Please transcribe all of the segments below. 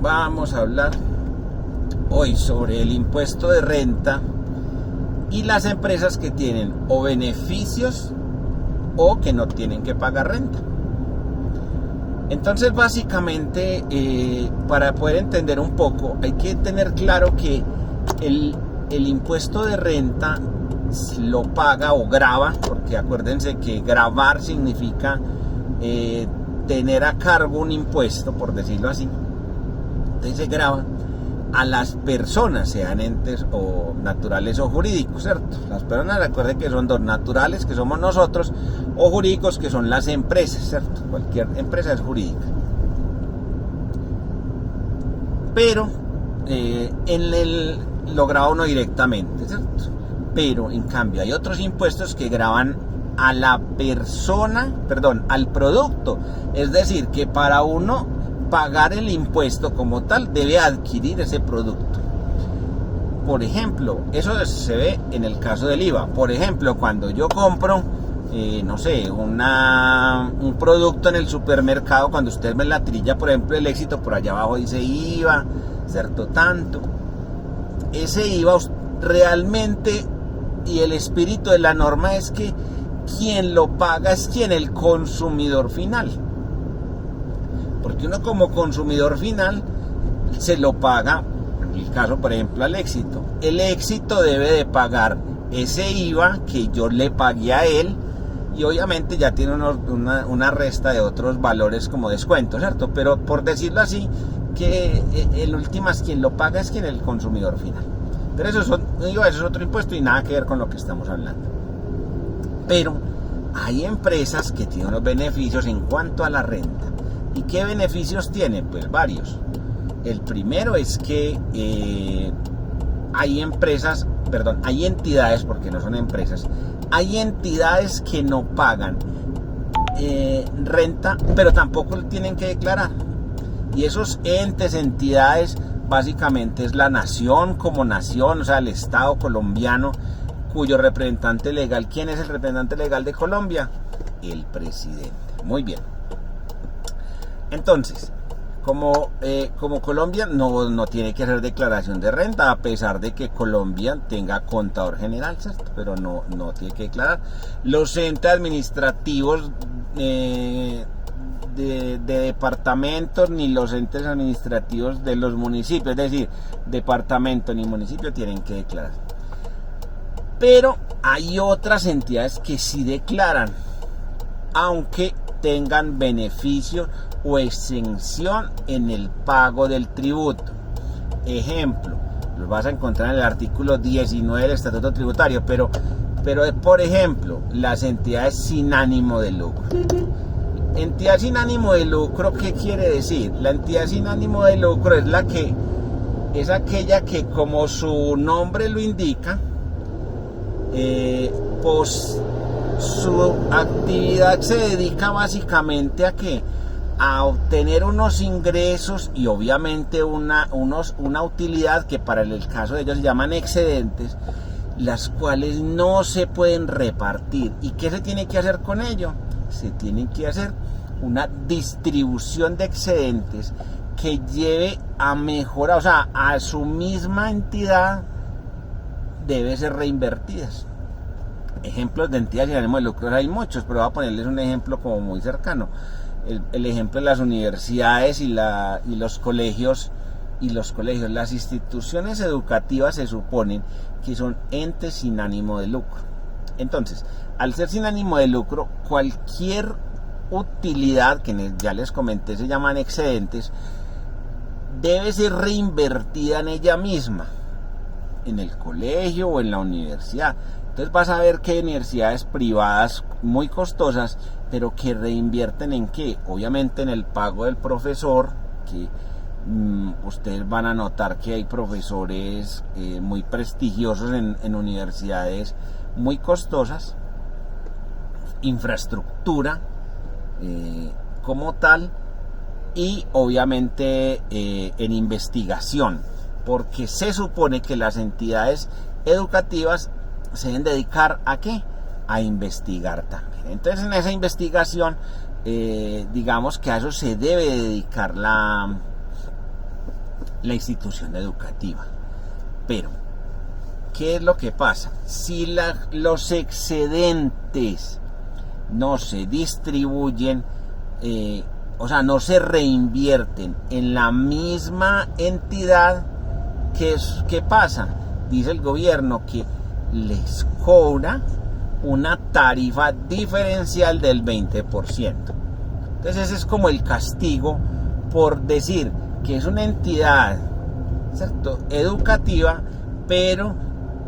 vamos a hablar hoy sobre el impuesto de renta y las empresas que tienen o beneficios o que no tienen que pagar renta. Entonces, básicamente, para poder entender un poco, hay que tener claro que el impuesto de renta lo paga o grava, porque acuérdense que gravar significa tener a cargo un impuesto, por decirlo así. Entonces se grava a las personas, sean entes o naturales o jurídicos, ¿cierto? Las personas, recuerden que son dos: naturales, que somos nosotros, o jurídicos, que son las empresas, ¿cierto? Cualquier empresa es jurídica. Pero lo graba uno directamente, ¿cierto? Pero en cambio hay otros impuestos que graban a la persona, al producto. Es decir, que para uno pagar el impuesto como tal debe adquirir ese producto. Por ejemplo, eso se ve en el caso del IVA. Por ejemplo, cuando yo compro un producto en el supermercado, cuando usted ve la trilla, por ejemplo, el Éxito, por allá abajo dice IVA, ¿cierto? Tanto. Ese IVA realmente, y el espíritu de la norma es que quien lo paga es el consumidor final. Porque uno como consumidor final se lo paga, en el caso por ejemplo al Éxito. El Éxito debe de pagar ese IVA que yo le pagué a él, y obviamente ya tiene una resta de otros valores como descuento, ¿cierto? Pero por decirlo así, que el últimas quien lo paga es el consumidor final. Pero eso es otro impuesto y nada que ver con lo que estamos hablando. Pero hay empresas que tienen unos beneficios en cuanto a la renta. ¿Y qué beneficios tienen? Pues varios. El primero es que hay entidades, porque no son empresas, hay entidades que no pagan renta, pero tampoco lo tienen que declarar. Y esos entes, entidades, básicamente es la nación como nación, o sea, el Estado colombiano, cuyo representante legal, ¿quién es el representante legal de Colombia? El presidente. Muy bien. Entonces, como Colombia no tiene que hacer declaración de renta, a pesar de que Colombia tenga contador general, ¿cierto? Pero no tiene que declarar. Los entes administrativos de departamentos, ni los entes administrativos de los municipios, es decir, departamento ni municipio, tienen que declarar. Pero hay otras entidades que sí declaran, aunque tengan beneficio o exención en el pago del tributo. Ejemplo, lo vas a encontrar en el artículo 19 del Estatuto Tributario, pero por ejemplo, las entidades sin ánimo de lucro. Entidad sin ánimo de lucro, ¿qué quiere decir? La entidad sin ánimo de lucro es aquella que, como su nombre lo indica, pues su actividad se dedica básicamente a obtener unos ingresos y obviamente una utilidad que para el caso de ellos se llaman excedentes, las cuales no se pueden repartir. ¿Y qué se tiene que hacer con ello? Se tiene que hacer una distribución de excedentes que lleve a mejorar, o sea, a su misma entidad debe ser reinvertidas. Ejemplos de entidades sin ánimo de lucro hay muchos, pero voy a ponerles un ejemplo como muy cercano. El ejemplo de las universidades y los colegios. Las instituciones educativas se suponen que son entes sin ánimo de lucro. Entonces, al ser sin ánimo de lucro, cualquier utilidad, que ya les comenté se llaman excedentes, debe ser reinvertida en ella misma, en el colegio o en la universidad. Entonces vas a ver que hay universidades privadas muy costosas, pero que reinvierten ¿en qué? Obviamente en el pago del profesor, que ustedes van a notar que hay profesores muy prestigiosos en universidades muy costosas, infraestructura como tal, y obviamente en investigación, porque se supone que las entidades educativas se deben dedicar ¿a qué? A investigar también. Entonces en esa investigación digamos que a eso se debe dedicar la institución educativa. Pero, ¿qué es lo que pasa? Si los excedentes no se distribuyen, no se reinvierten en la misma entidad, ¿qué pasa? Dice el gobierno que les cobra una tarifa diferencial del 20%. Entonces ese es como el castigo por decir que es una entidad, ¿cierto?, educativa, pero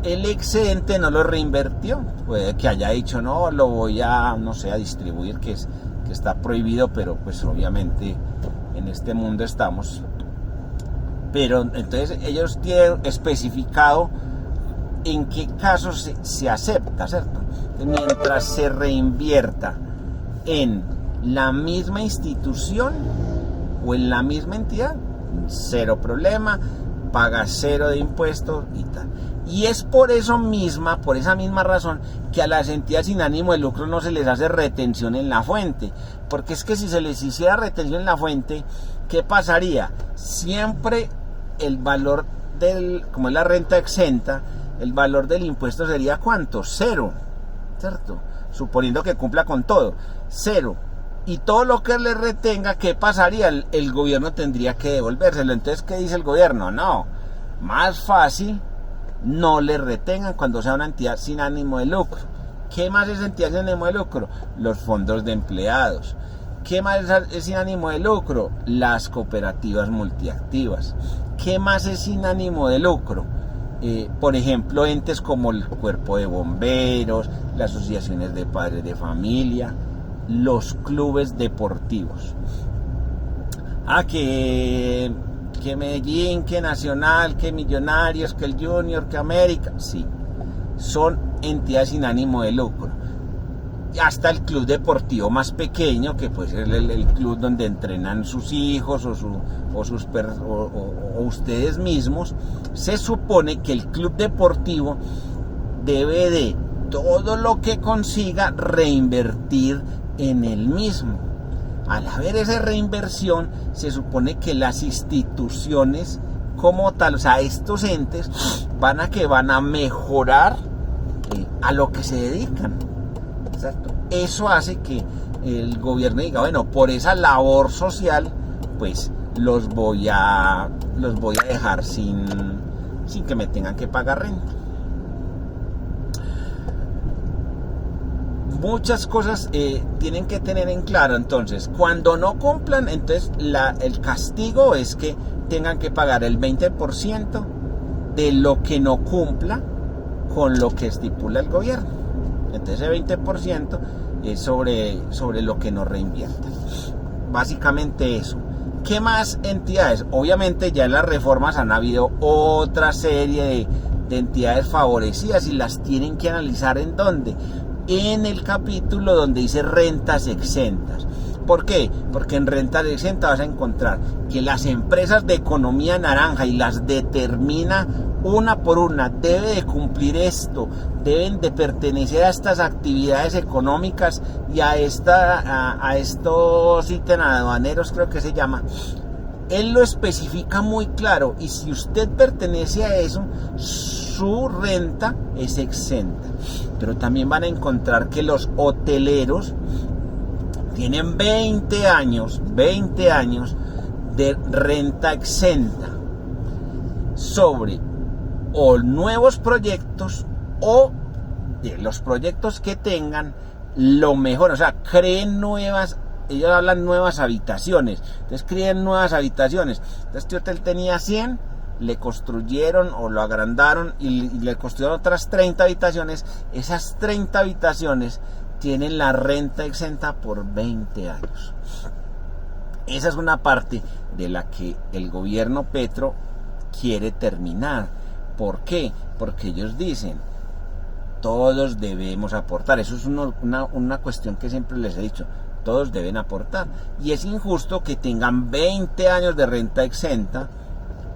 el excedente no lo reinvirtió. Puede que haya dicho, no, lo voy a distribuir, que está prohibido, pero pues obviamente en este mundo estamos. Pero entonces ellos tienen especificado en qué casos se acepta, ¿cierto? Mientras se reinvierta en la misma institución o en la misma entidad, cero problema, paga cero de impuestos y tal. Y es por esa misma razón que a las entidades sin ánimo de lucro no se les hace retención en la fuente, porque es que si se les hiciera retención en la fuente, ¿qué pasaría? Siempre el valor como es la renta exenta, el valor del impuesto sería ¿cuánto? Cero, ¿cierto? Suponiendo que cumpla con todo, cero. Y todo lo que le retenga, ¿qué pasaría? El gobierno tendría que devolvérselo. Entonces, ¿qué dice el gobierno? No, más fácil, no le retengan cuando sea una entidad sin ánimo de lucro. ¿Qué más es entidad sin ánimo de lucro? Los fondos de empleados. ¿Qué más es sin ánimo de lucro? Las cooperativas multiactivas. ¿Qué más es sin ánimo de lucro? Por ejemplo, entes como el cuerpo de bomberos, las asociaciones de padres de familia, los clubes deportivos. Que Medellín, que Nacional, que Millonarios, que el Junior, que América, sí, son entidades sin ánimo de lucro. Hasta el club deportivo más pequeño, que puede ser el club donde entrenan sus hijos o ustedes mismos, se supone que el club deportivo debe de todo lo que consiga reinvertir en el mismo. Al haber esa reinversión, se supone que las instituciones como tal, o sea, estos entes van a mejorar a lo que se dedican. ¿Cierto? Eso hace que el gobierno diga, bueno, por esa labor social, pues los voy a dejar sin que me tengan que pagar renta. Muchas cosas tienen que tener en claro. Entonces, cuando no cumplan, entonces el castigo es que tengan que pagar el 20% de lo que no cumpla con lo que estipula el gobierno. Entonces ese 20% es sobre lo que no reinvierten. Básicamente eso. ¿Qué más entidades? Obviamente ya en las reformas han habido otra serie de entidades favorecidas y las tienen que analizar en dónde. En el capítulo donde dice rentas exentas. ¿Por qué? Porque en rentas exentas vas a encontrar que las empresas de economía naranja, y las determina una por una, debe de cumplir esto, deben de pertenecer a estas actividades económicas y a estos ítems aduaneros, creo que se llama. Él lo especifica muy claro, y si usted pertenece a eso, su renta es exenta. Pero también van a encontrar que los hoteleros tienen 20 años de renta exenta sobre o nuevos proyectos o de los proyectos que tengan lo mejor, o sea, creen nuevas, ellos hablan nuevas habitaciones, entonces creen nuevas habitaciones. Entonces este hotel tenía 100, le construyeron o lo agrandaron y le construyeron otras 30 habitaciones, esas 30 habitaciones tienen la renta exenta por 20 años. Esa es una parte de la que el gobierno Petro quiere terminar. ¿Por qué? Porque ellos dicen, todos debemos aportar. Eso es una cuestión que siempre les he dicho, todos deben aportar. Y es injusto que tengan 20 años de renta exenta,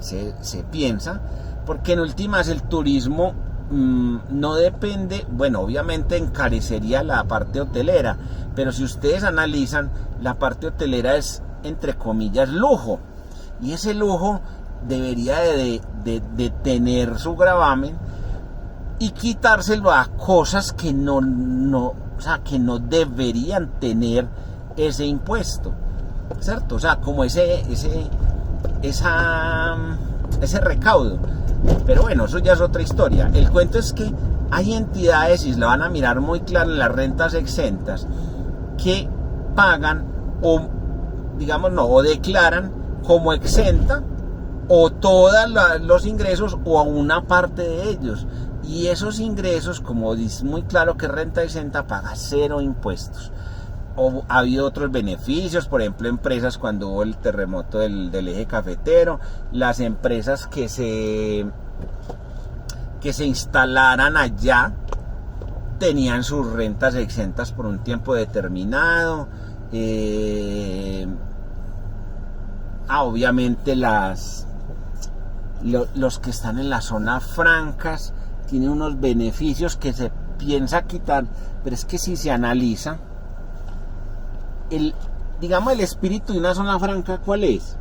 se piensa, porque en últimas el turismo no depende, bueno, obviamente encarecería la parte hotelera, pero si ustedes analizan, la parte hotelera es, entre comillas, lujo, y ese lujo debería de tener su gravamen y quitárselo a cosas que o sea, que no deberían tener ese impuesto, ¿cierto? O sea, como ese recaudo. Pero bueno, eso ya es otra historia. El cuento es que hay entidades, y lo van a mirar muy claro en las rentas exentas, que pagan o declaran como exenta o todos los ingresos o a una parte de ellos. Y esos ingresos, como dice muy claro que renta exenta, paga 0 impuestos. O ha habido otros beneficios, por ejemplo, empresas cuando hubo el terremoto del eje cafetero, las empresas que se instalaran allá tenían sus rentas exentas por un tiempo determinado. Obviamente los que están en las zonas francas tienen unos beneficios que se piensa quitar, pero es que si se analiza el espíritu de una zona franca, ¿cuál es?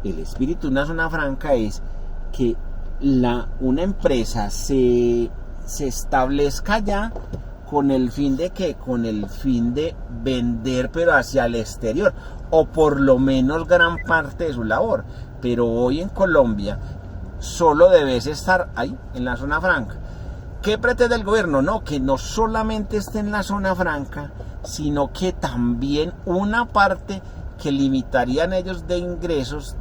El espíritu de una zona franca es que una empresa se establezca allá con el fin de ¿qué? Con el fin de vender, pero hacia el exterior, o por lo menos gran parte de su labor. Pero hoy en Colombia solo debes estar ahí, en la zona franca. ¿Qué pretende el gobierno? No, que no solamente esté en la zona franca, sino que también una parte que limitarían ellos de ingresos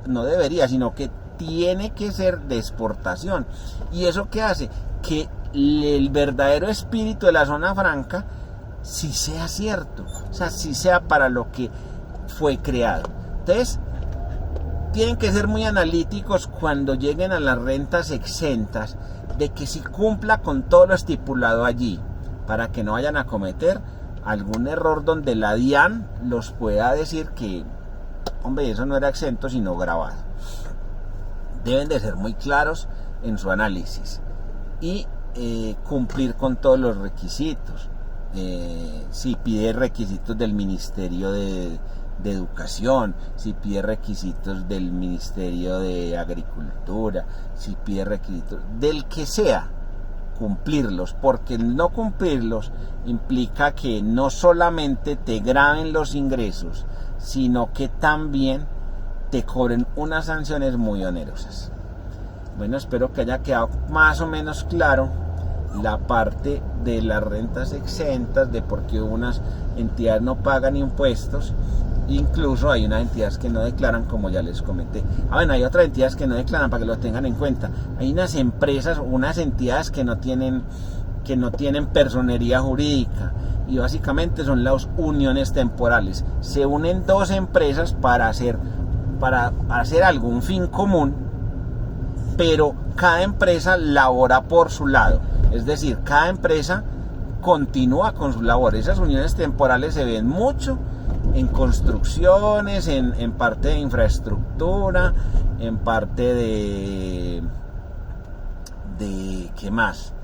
no debería, sino que tiene que ser de exportación. ¿Y eso qué hace? Que el verdadero espíritu de la zona franca sí sea cierto, o sea, sí sea para lo que fue creado. Entonces, tienen que ser muy analíticos cuando lleguen a las rentas exentas, de que si cumpla con todo lo estipulado allí, para que no vayan a cometer algún error donde la DIAN los pueda decir que, hombre, eso no era exento sino gravado. Deben de ser muy claros en su análisis y cumplir con todos los requisitos. Si pide requisitos del Ministerio de Educación, si pide requisitos del Ministerio de Agricultura, si pide requisitos del que sea, cumplirlos, porque el no cumplirlos implica que no solamente te graven los ingresos, sino que también te cobren unas sanciones muy onerosas. Bueno, espero que haya quedado más o menos claro la parte de las rentas exentas, de por qué unas entidades no pagan impuestos. Incluso hay unas entidades que no declaran, como ya les comenté. Bueno, hay otras entidades que no declaran, para que lo tengan en cuenta. Hay unas empresas, unas entidades que no tienen personería jurídica, y básicamente son las uniones temporales. Se unen dos empresas para hacer algún fin común, pero cada empresa labora por su lado. Es decir, cada empresa continúa con su labor. Esas uniones temporales se ven mucho en construcciones, en parte de infraestructura, en parte de ¿qué más?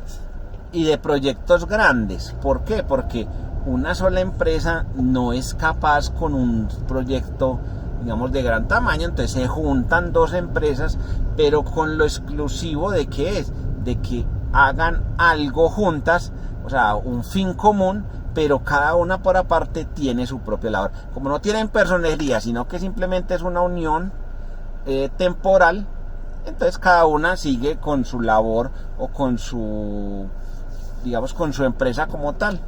Y de proyectos grandes. ¿Por qué? Porque una sola empresa no es capaz con un proyecto, digamos, de gran tamaño. Entonces se juntan dos empresas, pero con lo exclusivo de que hagan algo juntas, o sea, un fin común, pero cada una por aparte tiene su propia labor. Como no tienen personería, sino que simplemente es una unión temporal, entonces cada una sigue con su labor o con su empresa como tal.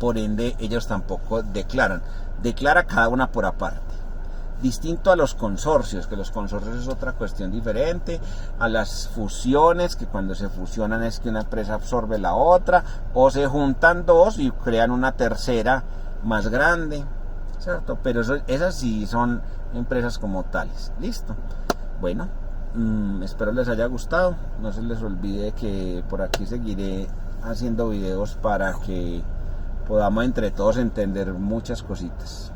Por ende, ellos tampoco declaran. Declara cada una por aparte. Distinto a los consorcios, que los consorcios es otra cuestión diferente, a las fusiones, que cuando se fusionan es que una empresa absorbe la otra, o se juntan dos y crean una tercera más grande, ¿cierto? Pero esas sí son empresas como tales. Listo. Bueno, espero les haya gustado. No se les olvide que por aquí seguiré haciendo videos para que podamos entre todos entender muchas cositas.